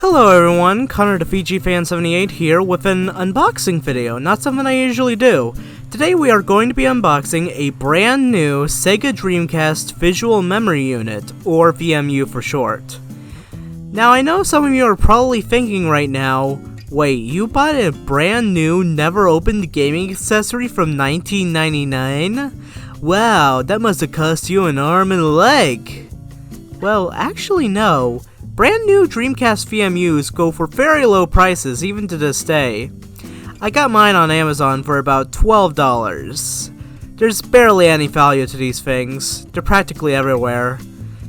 Hello everyone, Connor the Fiji Fan 78 here with an unboxing video, not something I usually do. Today we are going to be unboxing a brand new Sega Dreamcast Visual Memory Unit, or VMU for short. Now I know some of you are probably thinking right now, wait, you bought a brand new, never opened gaming accessory from 1999? Wow, that must have cost you an arm and a leg. Well, actually no. Brand new Dreamcast VMUs go for very low prices even to this day. I got mine on Amazon for about $12. There's barely any value to these things. They're practically everywhere.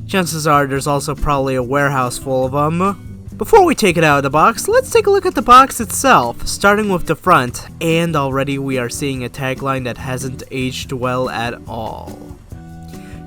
Chances are there's also probably a warehouse full of them. Before we take it out of the box, let's take a look at the box itself, starting with the front, and already we are seeing a tagline that hasn't aged well at all.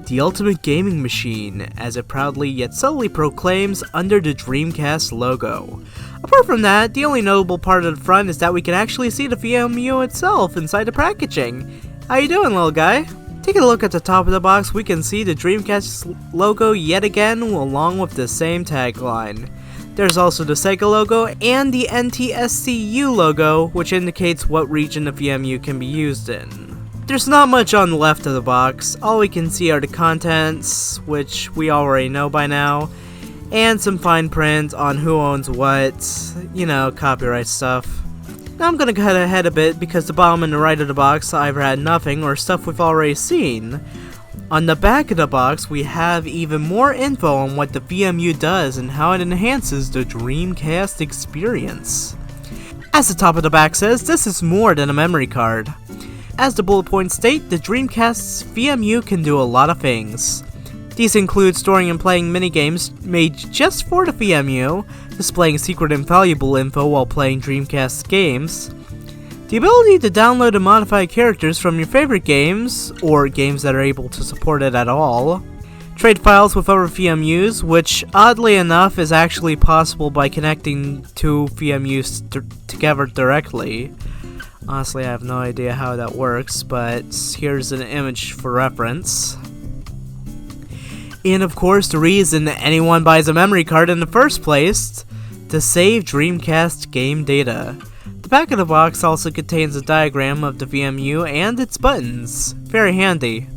The ultimate gaming machine, as it proudly yet subtly proclaims under the Dreamcast logo. Apart from that, the only notable part of the front is that we can actually see the VMU itself inside the packaging. How you doing, little guy? Taking a look at the top of the box, we can see the Dreamcast logo yet again, along with the same tagline. There's also the Sega logo and the NTSCU logo, which indicates what region the VMU can be used in. There's not much on the left of the box. All we can see are the contents, which we already know by now, and some fine print on who owns what, you know, copyright stuff. Now I'm gonna cut ahead a bit because the bottom and the right of the box either had nothing or stuff we've already seen. On the back of the box, we have even more info on what the VMU does and how it enhances the Dreamcast experience. As the top of the back says, this is more than a memory card. As the bullet points state, the Dreamcast's VMU can do a lot of things. These include storing and playing minigames made just for the VMU, displaying secret and valuable info while playing Dreamcast games, the ability to download and modify characters from your favorite games, or games that are able to support it at all, trade files with other VMUs, which oddly enough is actually possible by connecting two VMUs together directly. Honestly, I have no idea how that works, but here's an image for reference. And of course, the reason anyone buys a memory card in the first place, to save Dreamcast game data. The back of the box also contains a diagram of the VMU and its buttons. Very handy.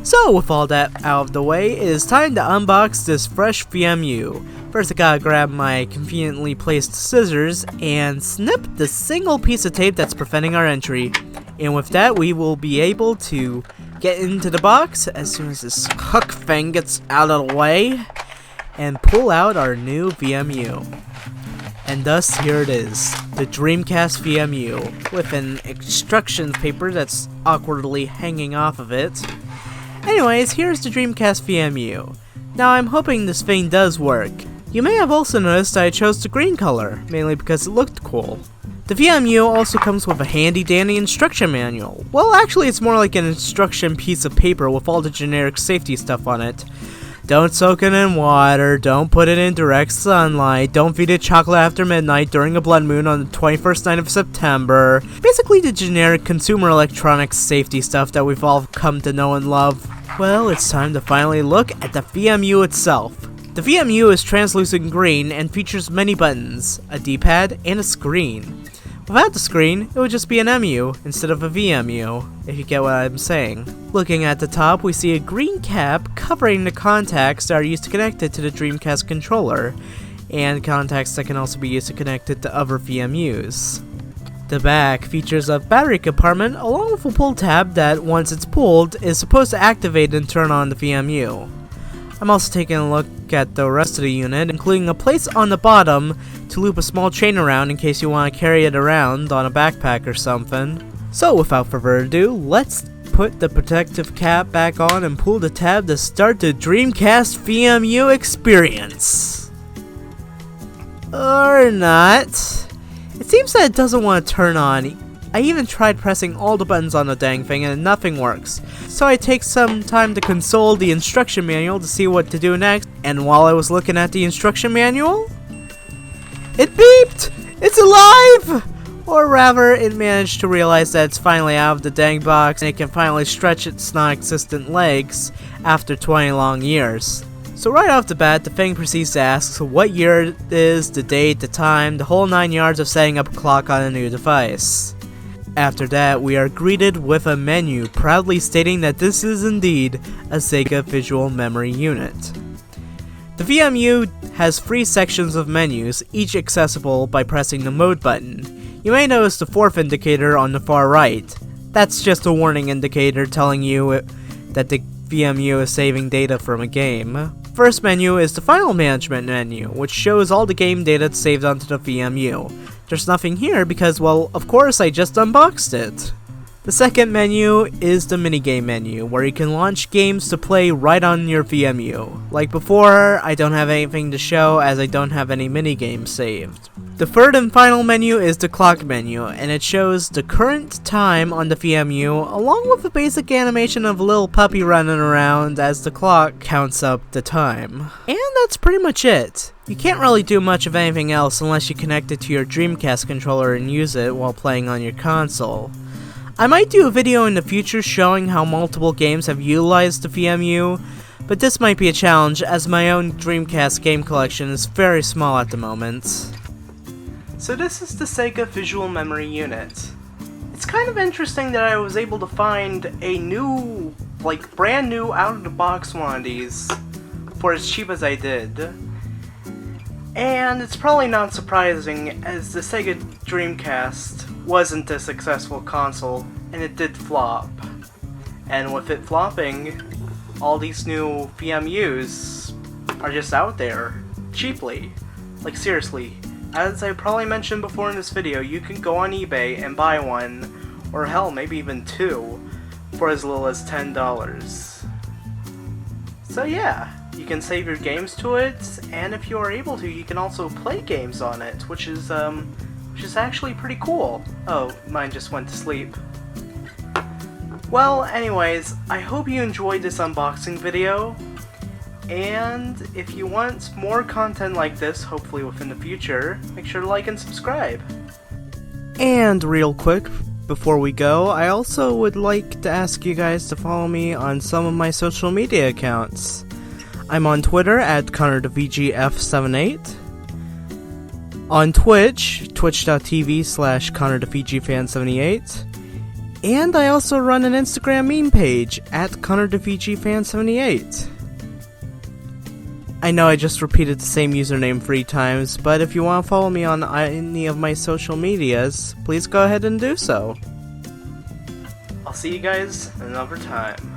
So, with all that out of the way, it is time to unbox this fresh VMU. First, I gotta grab my conveniently placed scissors and snip the single piece of tape that's preventing our entry. And with that, we will be able to get into the box as soon as this hook thing gets out of the way and pull out our new VMU. And thus, here it is, the Dreamcast VMU, with an instructions paper that's awkwardly hanging off of it. Anyways, here's the Dreamcast VMU. Now, I'm hoping this thing does work. You may have also noticed I chose the green color, mainly because it looked cool. The VMU also comes with a handy-dandy instruction manual. Well, actually it's more like an instruction piece of paper with all the generic safety stuff on it. Don't soak it in water, don't put it in direct sunlight, don't feed it chocolate after midnight during a blood moon on the 21st night of September. Basically the generic consumer electronics safety stuff that we've all come to know and love. Well, it's time to finally look at the VMU itself. The VMU is translucent green and features many buttons, a D-pad, and a screen. Without the screen, it would just be an MU instead of a VMU, if you get what I'm saying. Looking at the top, we see a green cap covering the contacts that are used to connect it to the Dreamcast controller, and contacts that can also be used to connect it to other VMUs. The back features a battery compartment along with a pull tab that, once it's pulled, is supposed to activate and turn on the VMU. I'm also taking a look at the rest of the unit, including a place on the bottom to loop a small chain around in case you want to carry it around on a backpack or something. So without further ado, let's put the protective cap back on and pull the tab to start the Dreamcast VMU experience. Or not. It seems that it doesn't want to turn on. I even tried pressing all the buttons on the dang thing and nothing works. So I take some time to consult the instruction manual to see what to do next, and while I was looking at the instruction manual, it beeped! It's alive! Or rather, it managed to realize that it's finally out of the dang box and it can finally stretch its non-existent legs after 20 long years. So right off the bat, the thing proceeds to ask what year it is, the date, the time, the whole 9 yards of setting up a clock on a new device. After that, we are greeted with a menu proudly stating that this is indeed a Sega Visual Memory Unit. The VMU has 3 sections of menus, each accessible by pressing the mode button. You may notice the 4th indicator on the far right. That's just a warning indicator telling you that the VMU is saving data from a game. First menu is the Final Management menu, which shows all the game data saved onto the VMU. There's nothing here because, well, of course I just unboxed it. The second menu is the minigame menu, where you can launch games to play right on your VMU. Like before, I don't have anything to show as I don't have any minigames saved. The third and final menu is the clock menu, and it shows the current time on the VMU, along with a basic animation of a little puppy running around as the clock counts up the time. And that's pretty much it. You can't really do much of anything else unless you connect it to your Dreamcast controller and use it while playing on your console. I might do a video in the future showing how multiple games have utilized the VMU, but this might be a challenge as my own Dreamcast game collection is very small at the moment. So this is the Sega Visual Memory Unit. It's kind of interesting that I was able to find a new, brand new out-of-the-box one of these for as cheap as I did. And it's probably not surprising as the Sega Dreamcast wasn't a successful console and it did flop. And with it flopping, all these new VMUs are just out there, cheaply. Like seriously, as I probably mentioned before in this video, you can go on eBay and buy one, or hell, maybe even 2, for as little as $10. So yeah, you can save your games to it, and if you are able to, you can also play games on it, which is actually pretty cool. Oh, mine just went to sleep. Well, anyways, I hope you enjoyed this unboxing video, and if you want more content like this, hopefully within the future, make sure to like and subscribe. And real quick, before we go, I also would like to ask you guys to follow me on some of my social media accounts. I'm on Twitter at ConnorTheVGF78, on Twitch, twitch.tv/ConnorTheVGFan78, and I also run an Instagram meme page at ConnorTheVGFan78. I know I just repeated the same username 3 times, but if you want to follow me on any of my social medias, please go ahead and do so. I'll see you guys another time.